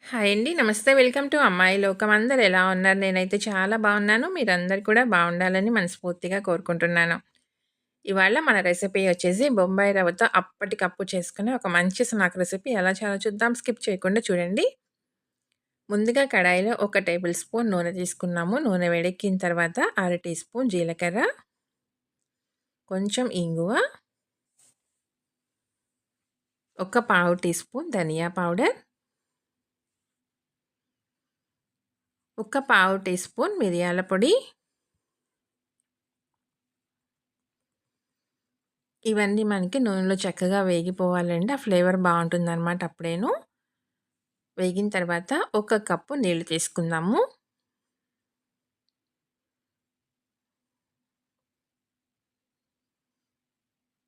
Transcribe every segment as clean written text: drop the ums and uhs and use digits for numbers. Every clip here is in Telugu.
హాయ్ అండి. నమస్తే. వెల్కమ్ టు అమ్మాయి లోకం. అందరూ ఎలా ఉన్నారు? నేనైతే చాలా బాగున్నాను. మీరందరూ కూడా బాగుండాలని మనస్ఫూర్తిగా కోరుకుంటున్నాను. ఇవాళ మన రెసిపీ వచ్చేసి బొంబాయి రవ్వతో అప్పటికప్పుడు చేసుకునే ఒక మంచి స్నాక్ రెసిపీ. ఎలా చేయాలో చూద్దాం. స్కిప్ చేయకుండా చూడండి. ముందుగా కడాయిలో ఒక టేబుల్ స్పూన్ నూనె తీసుకున్నాము. నూనె వేడెక్కిన తర్వాత అర టీ స్పూన్ జీలకర్ర, కొంచెం ఇంగువ, ఒక పావు టీ స్పూన్ ధనియా పౌడర్, ఒక పావు టీ స్పూన్ మిరియాల పొడి, ఇవన్నీ మనకి నూనెలో చక్కగా వేగిపోవాలండి. ఆ ఫ్లేవర్ బావుంటుందనమాట అప్పుడేను. వేగిన తర్వాత ఒక కప్పు నీళ్లు తీసుకుందాము.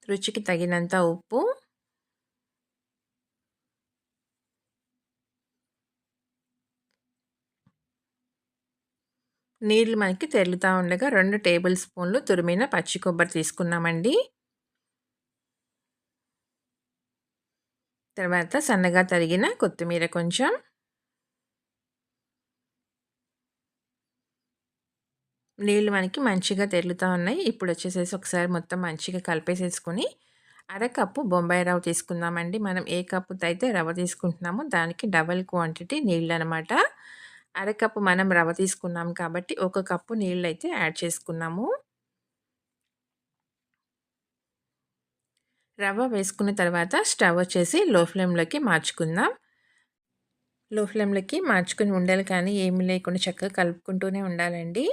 రుచికి తగినంత ఉప్పు, నీళ్లు మనకి తెరులుతా ఉండగా 2 టేబుల్ స్పూన్లు తురిమిన పచ్చి కొబ్బరి తీసుకున్నామండి. తర్వాత సన్నగా తరిగిన కొత్తిమీర కొంచెం, నీళ్లు మనకి మంచిగా తెరులుతా ఉన్నాయి. ఇప్పుడొచ్చేసేసి ఒకసారి మొత్తం మంచిగా కలిపేసేసుకొని, అరకప్పు బొంబాయి రవ్వ తీసుకుందామండి. మనం ఏ కప్పుతో అయితే రవ్వ తీసుకుంటున్నామో దానికి డబుల్ క్వాంటిటీ నీళ్ళనమాట. అరకప్పు మనం రవ్వ తీసుకున్నాం కాబట్టి, ఒక కప్పు నీళ్ళైతే యాడ్ చేసుకున్నాము. రవ్వ వేసుకున్న తర్వాత స్టవ్ వచ్చేసి లో ఫ్లేమ్‌లోకి మార్చుకుందాం. లో ఫ్లేమ్‌లోకి మార్చుకొని ఉండలు కానీ ఏమి లేకుండా చక్కగా కలుపుకుంటూనే ఉండాలండి.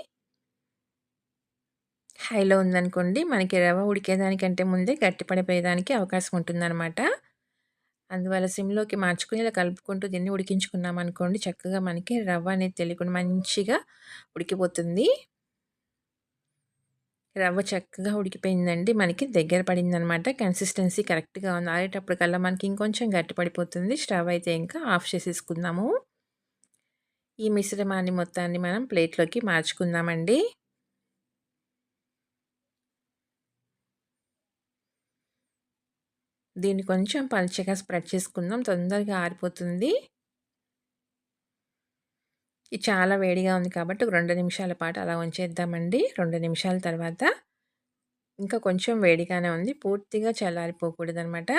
హైలో ఉందనుకోండి మనకి రవ్వ ఉడికేదానికంటే ముందే గట్టిపడిపోయేదానికి అవకాశం ఉంటుందనమాట. అందువల్ల సిమ్‌లోకి మార్చుకొని ఇలా కలుపుకుంటూ దీన్ని ఉడికించుకున్నామనుకోండి చక్కగా మనకి రవ్వ అనేది తెలియకుండా మంచిగా ఉడికిపోతుంది. రవ్వ చక్కగా ఉడికిపోయిందండి. మనకి దగ్గర పడిందనమాట. కన్సిస్టెన్సీ కరెక్ట్‌గా ఉంది. ఆరేటప్పటికల్లా మనకి ఇంకొంచెం గట్టి పడిపోతుంది. స్టవ్ అయితే ఇంకా ఆఫ్ చేసేసుకుందాము. ఈ మిశ్రమాన్ని మొత్తాన్ని మనం ప్లేట్‌లోకి మార్చుకుందామండి. దీన్ని కొంచెం పల్చగా స్ప్రెడ్ చేసుకుందాం. తొందరగా ఆరిపోతుంది. ఇది చాలా వేడిగా ఉంది కాబట్టి ఒక 2 నిమిషాల పాటు అలా ఉంచేద్దామండి. 2 నిమిషాల తర్వాత ఇంకా కొంచెం వేడిగానే ఉంది. పూర్తిగా చల్లారిపోకూడదనమాట.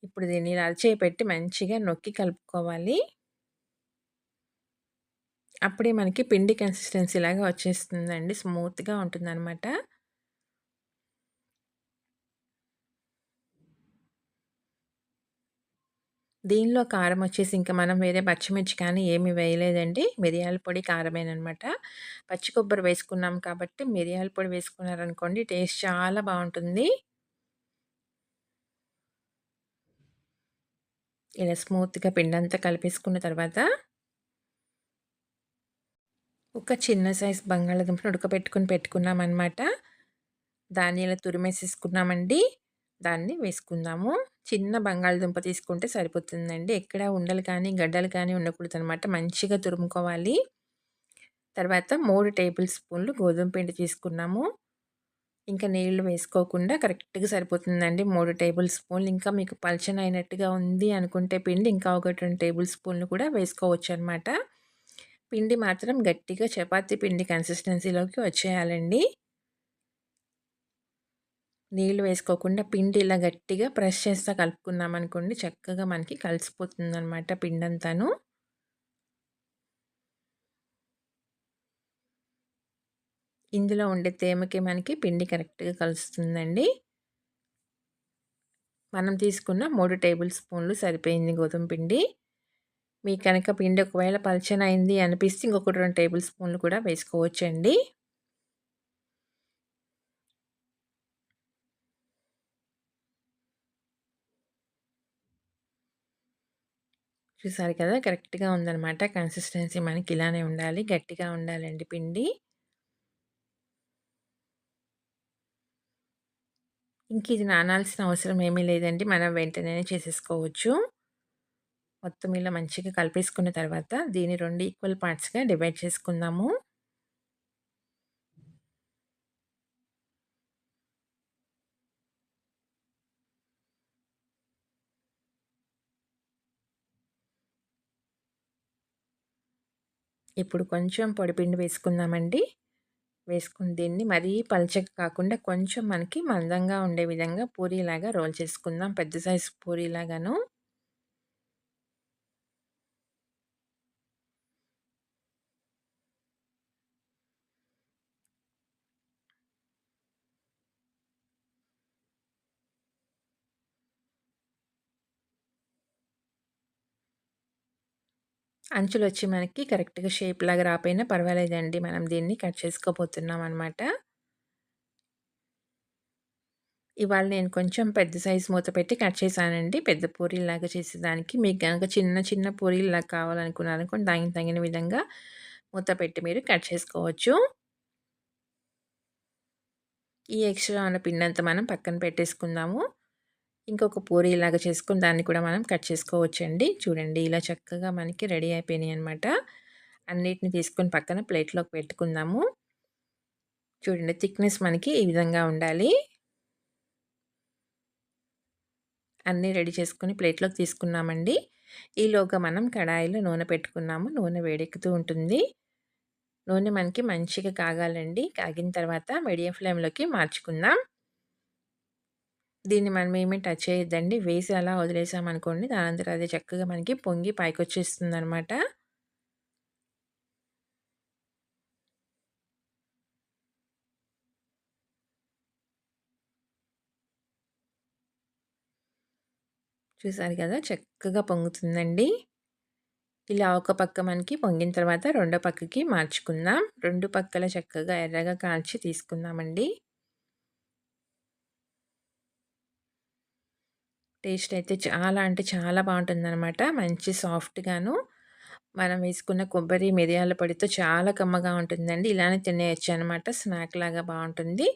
ఇప్పుడు దీన్ని ఇలా అరచేయి పెట్టి మంచిగా నొక్కి కలుపుకోవాలి. అప్పుడే మనకి పిండి కన్సిస్టెన్సీ లాగా వచ్చేస్తుందండి. స్మూత్‌గా ఉంటుందనమాట. దీనిలో కారం వచ్చేసి ఇంకా మనం వేరే పచ్చిమిర్చి కానీ ఏమి వేయలేదండి. మిరియాల పొడి, కారమేననమాట. పచ్చి కొబ్బరి వేసుకున్నాం కాబట్టి మిరియాల పొడి వేసుకున్నారనుకోండి టేస్ట్ చాలా బావుంటుంది. ఇలా స్మూత్‌గా పిండంతా కలిపేసుకున్న తర్వాత ఒక చిన్న సైజ్ బంగాళాదుంపను ఉడకబెట్టుకొని పెట్టుకున్నామనమాట. దాన్ని ఇలా తురిమేసేసుకున్నామండి. దాన్ని వేసుకుందాము. చిన్న బంగాళదుంప తీసుకుంటే సరిపోతుందండి. ఎక్కడ ఉండలు కానీ, గడ్డలు కానీ ఉండకూడదనమాట. మంచిగా తురుముకోవాలి. తర్వాత 3 టేబుల్ స్పూన్లు గోధుమ పిండి తీసుకున్నాము. ఇంకా నీళ్లు వేసుకోకుండా కరెక్ట్‌గా సరిపోతుందండి. 3 టేబుల్ స్పూన్లు ఇంకా మీకు పలచనైనట్టుగా ఉంది అనుకుంటే పిండి ఇంకా ఒక 2 టేబుల్ స్పూన్లు కూడా వేసుకోవచ్చనమాట. పిండి మాత్రం గట్టిగా చపాతీ పిండి కన్సిస్టెన్సీలోకి వచ్చేయాలండి. నీళ్లు వేసుకోకుండా పిండి ఇలా గట్టిగా ప్రెస్ చేస్తా కలుపుకున్నామనుకోండి చక్కగా మనకి కలిసిపోతుందనమాట పిండంతాను. ఇందులో ఉండే తేమకి మనకి పిండి కరెక్ట్‌గా కలుస్తుందండి. మనం తీసుకున్న 3 టేబుల్ స్పూన్లు సరిపోయింది గోధుమ పిండి. మీకు కనుక పిండి ఒకవేళ పలచనయింది అనిపిస్తే ఇంకొక 2 టేబుల్ స్పూన్లు కూడా వేసుకోవచ్చండి. చూసారు కదా! కరెక్ట్‌గా ఉందనమాట. కన్సిస్టెన్సీ మనకి ఇలానే ఉండాలి. గట్టిగా ఉండాలండి పిండి. ఇంక ఇది నానాల్సిన అవసరం ఏమీ లేదండి. మనం వెంటనే చేసేసుకోవచ్చు. మొత్తం ఇలా మంచిగా కలిపేసుకున్న తర్వాత దీన్ని 2 ఈక్వల్ పార్ట్స్‌గా డివైడ్ చేసుకుందాము. ఇప్పుడు కొంచెం పొడిపిండి వేసుకుందామండి. వేసుకొని దీన్ని మరీ పల్చగా కాకుండా కొంచెం మనకి మందంగా ఉండే విధంగా పూరీలాగా రోల్ చేసుకుందాం. పెద్ద సైజు పూరీలాగాను. అంచులొచ్చి మనకి కరెక్ట్‌గా షేప్‌లాగా రాపోయినా పర్వాలేదండి. మనం దీన్ని కట్ చేసుకోబోతున్నాం అనమాట. ఇవాళ నేను కొంచెం పెద్ద సైజ్ మూత పెట్టి కట్ చేశానండి. పెద్ద పూరీలాగా చేసేదానికి. మీకు గనక చిన్న చిన్న పూరీల్లాగా కావాలనుకున్నారనుకోండి దానికి తగిన విధంగా మూత పెట్టి మీరు కట్ చేసుకోవచ్చు. ఈ ఎక్స్‌ట్రా ఉన్న పిండంతా మనం పక్కన పెట్టేసుకుందాము. ఇంకొక పూరీలాగా చేసుకొని దాన్ని కూడా మనం కట్ చేసుకోవచ్చండి. చూడండి ఇలా చక్కగా మనకి రెడీ అయిపోయినాయనమాట. అన్నిటిని తీసుకొని పక్కన ప్లేట్‌లోకి పెట్టుకుందాము. చూడండి థిక్‌నెస్ మనకి ఈ విధంగా ఉండాలి. అన్నీ రెడీ చేసుకొని ప్లేట్‌లోకి తీసుకున్నామండి. ఈలోగా మనం కడాయిలో నూనె పెట్టుకున్నాము. నూనె వేడెక్కుతూ ఉంటుంది. నూనె మనకి మంచిగా కాగాలండి. కాగిన తర్వాత మీడియం ఫ్లేమ్‌లోకి మార్చుకుందాం. దీన్ని మనం ఏమి టచ్ చేయొద్దండి. వేసి అలా వదిలేసామనుకోండి దానంతట అదే చక్కగా మనకి పొంగి పైకొచ్చేస్తుందనమాట. చూసారు కదా! చక్కగా పొంగుతుందండి. ఇలా ఒక పక్క మనకి పొంగిన తర్వాత రెండో పక్కకి మార్చుకుందాం. 2 పక్కల చక్కగా ఎర్రగా కాల్చి తీసుకుందామండి. టేస్ట్ అయితే చాలా అంటే చాలా బావుంటుందనమాట. మంచి సాఫ్ట్‌గాను మనం వేసుకున్న కొబ్బరి, మిరియాల పొడితో చాలా కమ్మగా ఉంటుందండి. ఇలానే తినేయొచ్చనమాట. స్నాక్‌లాగా బావుంటుంది.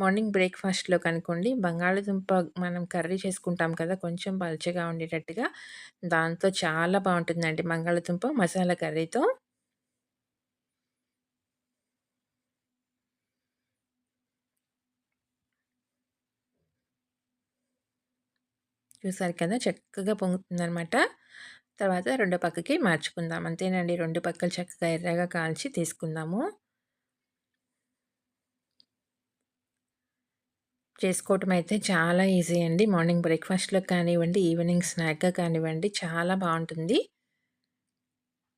మార్నింగ్ బ్రేక్‌ఫాస్ట్‌లోకనుకోండి బంగాళదుంప మనం కర్రీ చేసుకుంటాం కదా! కొంచెం పల్చగా ఉండేటట్టుగా దాంతో చాలా బావుంటుందండి బంగాళదుంప మసాలా కర్రీతో. చూసారు కదా! చక్కగా పొంగుతుందనమాట. తర్వాత రెండో పక్కకి మార్చుకుందాం. అంతేనండి 2 పక్కలు చక్కగా ఎర్రగా కాల్చి తీసుకుందాము. చేసుకోవటం అయితే చాలా ఈజీ అండి. మార్నింగ్ బ్రేక్‌ఫాస్ట్‌లోకి కానివ్వండి, ఈవినింగ్ స్నాక్‌గా కానివ్వండి చాలా బావుంటుంది.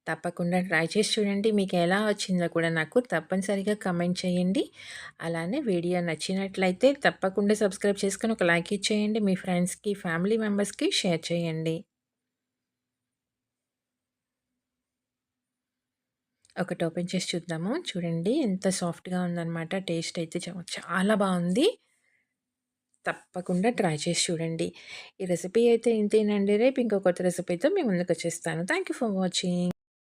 తప్పకుండా ట్రై చేసి చూడండి. మీకెలా వచ్చిందో కూడా నాకు తప్పనిసరిగా కామెంట్ చేయండి. అలానే వీడియో నచ్చినట్లయితే తప్పకుండా సబ్స్క్రైబ్ చేసుకొని ఒక లైక్ ఇచ్చేయండి. మీ ఫ్రెండ్స్‌కి, ఫ్యామిలీ మెంబర్స్‌కి షేర్ చేయండి. ఒకటి ఓపెన్ చేసి చూద్దాము. చూడండి ఎంత సాఫ్ట్‌గా ఉందనమాట. టేస్ట్ అయితే చాలా బావుంది. తప్పకుండా ట్రై చేసి చూడండి. ఈ రెసిపీ అయితే ఇంతేనండి. రేపు ఇంకో కొత్త రెసిపీతో మీ ముందుకొచ్చేస్తాను. Thank you for watching.